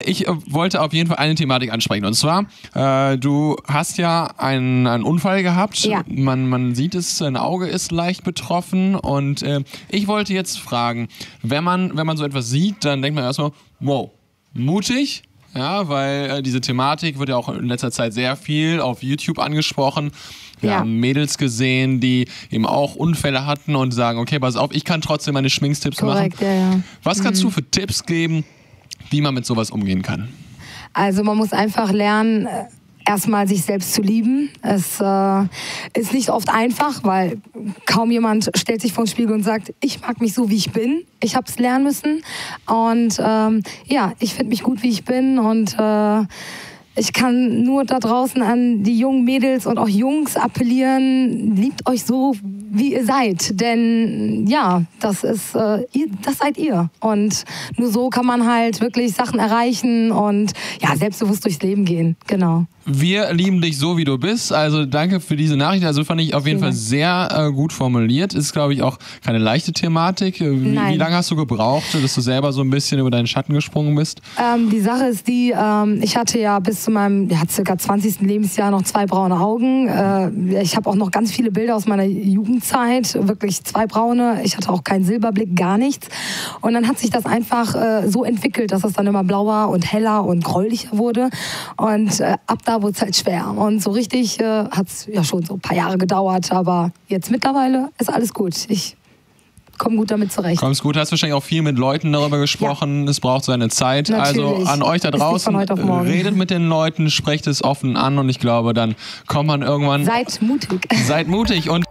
Ich wollte auf jeden Fall eine Thematik ansprechen. Und zwar, du hast ja einen Unfall gehabt. Ja. Man sieht es, dein Auge ist leicht betroffen. Und ich wollte jetzt fragen, wenn man so etwas sieht, dann denkt man erstmal, wow, mutig. Ja, weil diese Thematik wird ja auch in letzter Zeit sehr viel auf YouTube angesprochen. Wir haben Mädels gesehen, die eben auch Unfälle hatten und sagen, okay, pass auf, ich kann trotzdem meine Schminktipps machen. Ja. Was kannst du für Tipps geben, wie man mit sowas umgehen kann? Also man muss einfach lernen, erstmal sich selbst zu lieben. Es ist nicht oft einfach, weil kaum jemand stellt sich vor den Spiegel und sagt, ich mag mich so, wie ich bin. Ich habe es lernen müssen und ich finde mich gut, wie ich bin und ich kann nur da draußen an die jungen Mädels und auch Jungs appellieren, liebt euch so, wie ihr seid. Denn ja, das seid ihr. Und nur so kann man halt wirklich Sachen erreichen und ja, selbstbewusst durchs Leben gehen. Genau. Wir lieben dich so, wie du bist. Also danke für diese Nachricht. Also fand ich auf jeden Fall sehr gut formuliert. Ist, glaube ich, auch keine leichte Thematik. Wie lange hast du gebraucht, dass du selber so ein bisschen über deinen Schatten gesprungen bist? Die Sache ist die, ich hatte ja bis zu meinem circa 20. Lebensjahr noch 2 braune Augen. Ich habe auch noch ganz viele Bilder aus meiner Jugendzeit. Wirklich 2 braune. Ich hatte auch keinen Silberblick, gar nichts. Und dann hat sich das einfach so entwickelt, dass es dann immer blauer und heller und gräulicher wurde. Und ab da wurde es halt schwer. Und so richtig hat es ja schon so ein paar Jahre gedauert. Aber jetzt mittlerweile ist alles gut. Ich komme gut damit zurecht. Kommst gut, hast wahrscheinlich auch viel mit Leuten darüber gesprochen. Ja. Es braucht seine Zeit. Natürlich. Also an euch da draußen, redet mit den Leuten, sprecht es offen an und ich glaube, dann kommt man irgendwann... Seid mutig. Seid mutig und...